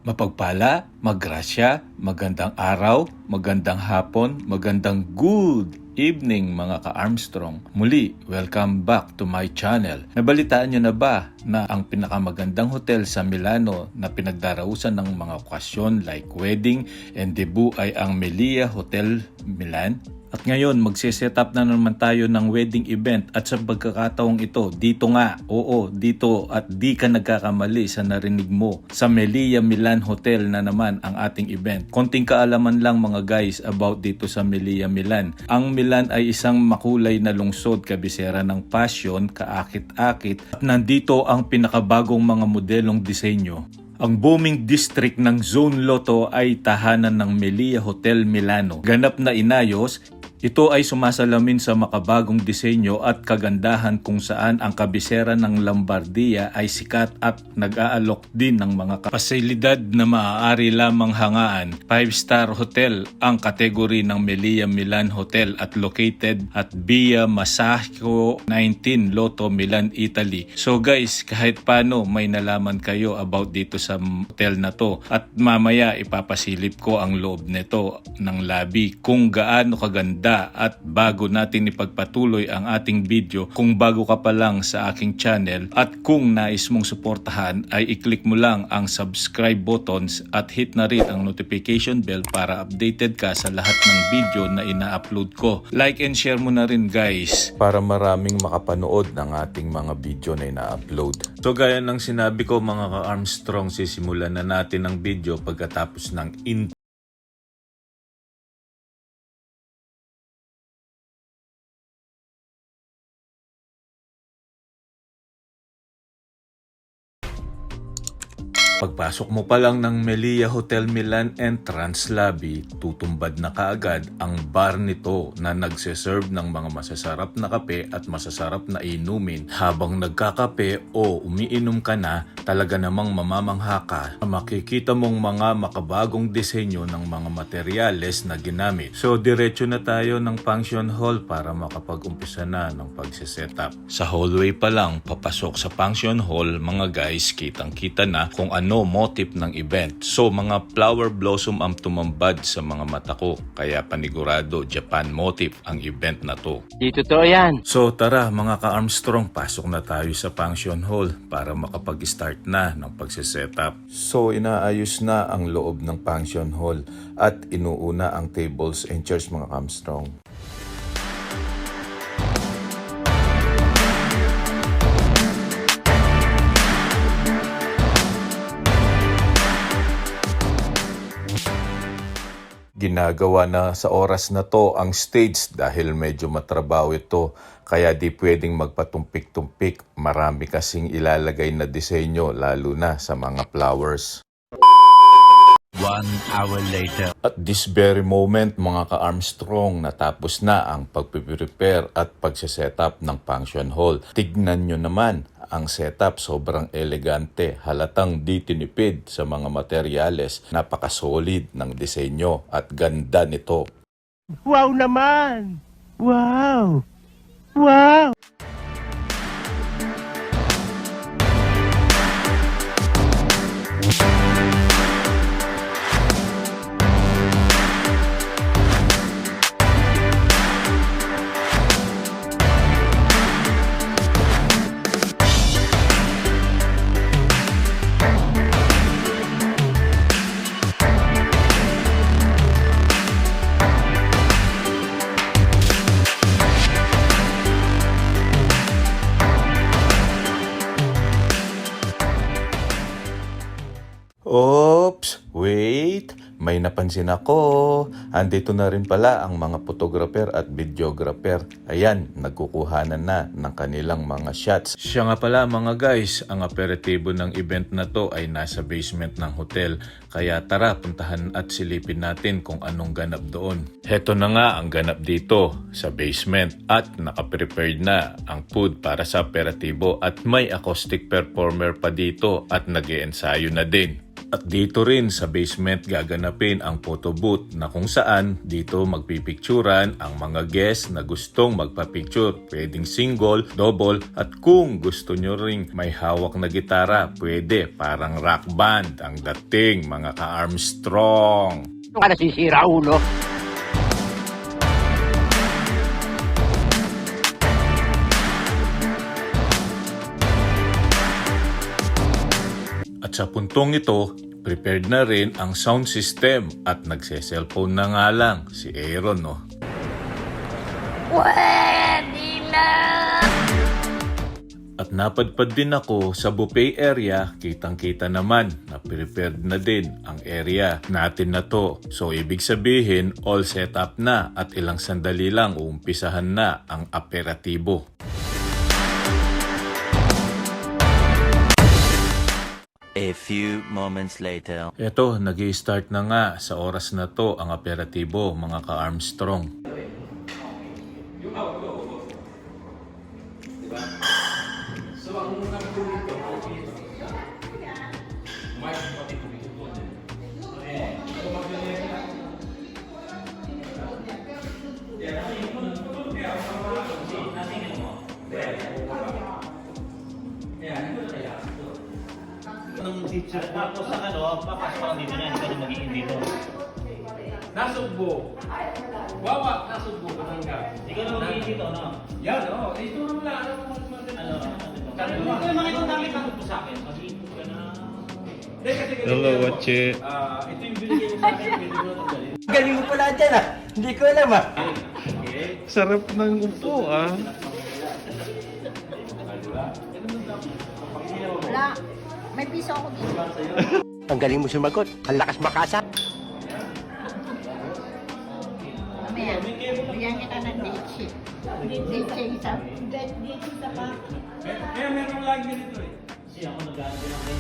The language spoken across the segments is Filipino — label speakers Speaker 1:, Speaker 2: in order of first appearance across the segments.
Speaker 1: Mapagpala, maggrasya, magandang araw, magandang hapon, magandang good evening mga ka-Armstrong. Muli, welcome back to my channel. Nabalitaan nyo na ba na ang pinakamagandang hotel sa Milano na pinagdarausan ng mga okasyon like wedding and debut ay ang Melia Hotel Milan? At ngayon, magsiset up na naman tayo ng wedding event at sa pagkakataong ito, dito nga, dito at di ka nagkakamali sa narinig mo. Sa Melia Milan Hotel na naman ang ating event. Konting kaalaman lang mga guys about dito sa Melia Milan. Ang Milan ay isang makulay na lungsod, kabisera ng pasyon, kaakit-akit at nandito ang pinakabagong mga modelong disenyo. Ang booming district ng Zone Lotto ay tahanan ng Melia Hotel Milano. Ganap na inayos. Ito ay sumasalamin sa makabagong disenyo at kagandahan kung saan ang kabisera ng Lombardia ay sikat at nag-aalok din ng mga pasilidad na maaari lamang hangaan. 5-star hotel ang kategory ng Melia Milan Hotel at located at Via Masaccio 19 Lotto, Milan, Italy. So guys, kahit paano may nalaman kayo about dito sa hotel na to at mamaya ipapasilip ko ang loob nito ng lobby kung gaano kaganda. At bago natin ipagpatuloy ang ating video, kung bago ka pa lang sa aking channel at kung nais mong suportahan ay i-click mo lang ang subscribe buttons at hit na rin ang notification bell para updated ka sa lahat ng video na ina-upload ko. Like and share mo na rin guys para maraming makapanood ng ating mga video na ina-upload. So gaya ng sinabi ko mga ka-Armstrong, sisimulan na natin ang video pagkatapos ng intro. Pagpasok mo pa lang ng Melia Hotel Milan entrance lobby, tutumbad na kaagad ang bar nito na nagseserve ng mga masasarap na kape at masasarap na inumin. Habang nagkakape o umiinom ka na, talaga namang mamamangha ka. Makikita mong mga makabagong disenyo ng mga materyales na ginamit. So diretso na tayo ng function hall para makapag-umpisa na ng pagsisetup. Sa hallway pa lang, papasok sa function hall mga guys, kitang-kita na kung ano motif ng event. So mga flower blossom ang tumambad sa mga mata ko, kaya panigurado Japan motif ang event na to.
Speaker 2: Di totoo yan.
Speaker 1: So tara mga ka-Armstrong, pasok na tayo sa function hall para makapag-start na ng pagsisetup. So inaayos na ang loob ng function hall at inuuna ang tables and chairs mga ka-Armstrong. Ginagawa na sa oras na to ang stage dahil medyo matrabaho ito, kaya di pwedeng magpatumpik-tumpik. Marami kasing ilalagay na disenyo lalo na sa mga flowers.
Speaker 2: 1 hour later.
Speaker 1: At this very moment mga ka-Armstrong, natapos na ang pagpiprepare at pagsisetup ng function hall. Tignan nyo naman ang setup, sobrang elegante, halatang di tinipid sa mga materyales, napaka-solid ng disenyo at ganda nito.
Speaker 2: Wow naman! Wow! Wow!
Speaker 1: Oops! Wait! May napansin ako. Andito na rin pala ang mga photographer at videographer. Ayan, nagkukuhanan na ng kanilang mga shots. Siya nga pala mga guys, ang aperitibo ng event na to ay nasa basement ng hotel. Kaya tara, puntahan at silipin natin kung anong ganap doon. Heto na nga ang ganap dito sa basement at nakaprepared na ang food para sa aperitibo at may acoustic performer pa dito at nag-iensayo na din. At dito rin sa basement gaganapin ang photo booth na kung saan dito magpipicturan ang mga guests na gustong magpa-picture. Pwedeng single, double, at kung gusto nyo ring may hawak na gitara, pwede parang rock band ang dating mga ka-Armstrong.
Speaker 2: Ito ka nasisira, ulo.
Speaker 1: At sa puntong ito, prepared na rin ang sound system at nagse-cellphone na nga lang si Aaron, no?
Speaker 3: Pwede na!
Speaker 1: At napadpad din ako sa buffet area, kitang-kita naman na prepared na din ang area natin na to. So ibig sabihin, all set up na at ilang sandali lang uumpisahan na ang aperatibo.
Speaker 4: A few moments later.
Speaker 1: Eto, nag-i-start na nga sa oras na to ang aperatibo, mga ka-Armstrong.
Speaker 5: Tapos sa papasok ka dito na, hindi ka na magiging dito.
Speaker 6: Nasugbo. Wawa, nasugbo. Kanangga.
Speaker 5: Hindi ka na magiging dito, no?
Speaker 6: Yan, oo. Ito naman lang.
Speaker 5: Hindi ko naman itong damit na gusto sa akin. Magiging ka na.
Speaker 6: Hindi, kasi
Speaker 1: Hello, Wachi.
Speaker 6: ito yung binigay mo sa akin. Pwede mo tanggalin.
Speaker 2: Galing mo pala dyan ah. Hindi ko alam ah.
Speaker 1: Sarap ng upo, ah.
Speaker 3: Wala. May piso ako dito.
Speaker 2: Ang galing mo sumagot. Ang lakas makasa.
Speaker 3: Mamaya, bigyan kita ng date sheet. Date sheet isa. Date isa pa.
Speaker 6: Kaya meron lagi dito eh.
Speaker 5: Kasi ako nag-ano din ako.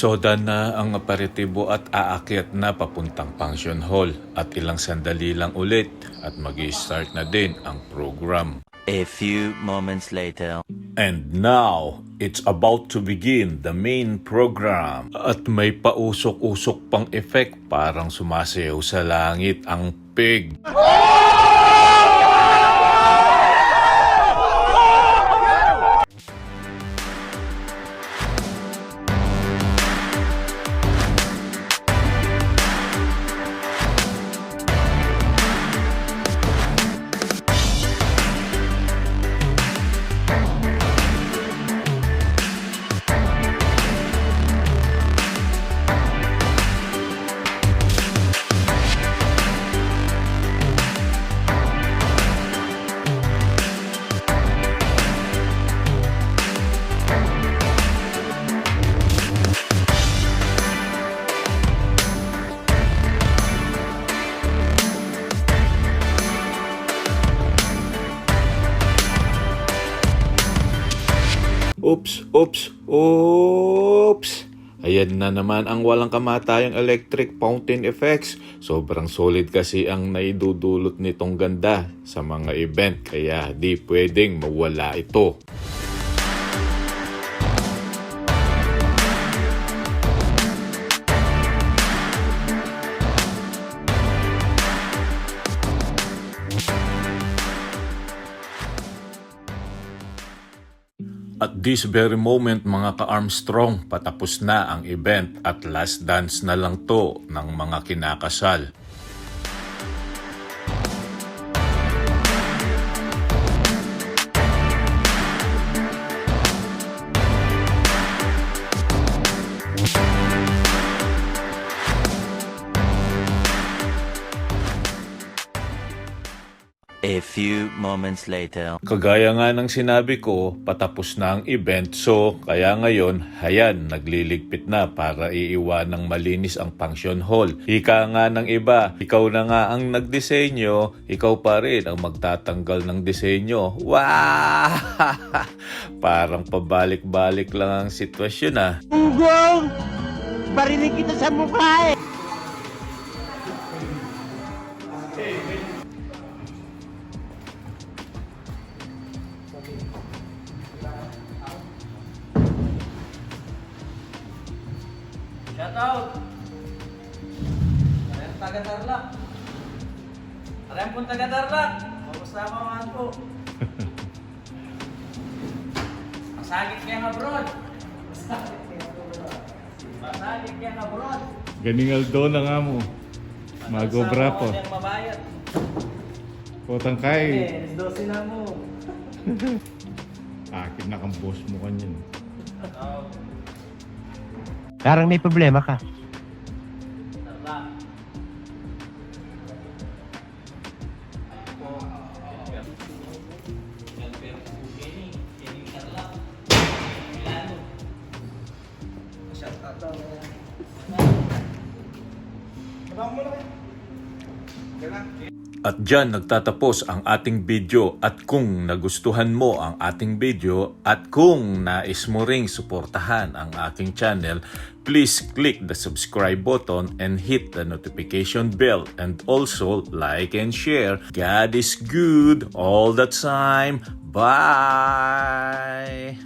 Speaker 1: So done na ang aperitibo at aakyat na papuntang function hall at ilang sandali lang ulit at mag-i-start na din ang program.
Speaker 4: A few moments later.
Speaker 1: And now, it's about to begin the main program. At may pausok-usok pang effect parang sumasayaw sa langit ang pig. Oops! Ayan na naman ang walang kamatayang electric fountain effects. Sobrang solid kasi ang naidudulot nitong ganda sa mga event. Kaya di pwedeng mawala ito. At this very moment mga ka-Armstrong, patapos na ang event at last dance na lang to ng mga kinakasal.
Speaker 4: A few moments later.
Speaker 1: Kagaya nga ng sinabi ko, patapos na ang event, so kaya ngayon, hayan, nagliligpit na para iiwanang malinis ang function hall. Ika nga ng iba, ikaw na nga ang nagdisenyo, ikaw pa rin ang magtatanggal ng disenyo. Wow! Parang pabalik-balik lang ang sitwasyon ah.
Speaker 2: Unggong! Barinig kita sa mukha eh!
Speaker 5: Shout out! Parang taga-Tarlac. Parang pong taga-Tarlac. Kamusta mo man po? Masagit kayo abroad. Masagit kayo abroad.
Speaker 1: Ganingaldo na nga mo. Magobra po.
Speaker 5: Masama ko mabayad.
Speaker 1: Potang kay.
Speaker 5: Eh, 12 na mo.
Speaker 1: Akin na kang boss mo kanyan.
Speaker 2: Parang may problema ka.
Speaker 5: Tarlac.
Speaker 1: At dyan nagtatapos ang ating video at kung nagustuhan mo ang ating video at kung nais mo ring suportahan ang aking channel, please click the subscribe button and hit the notification bell and also like and share. God is good all the time. Bye!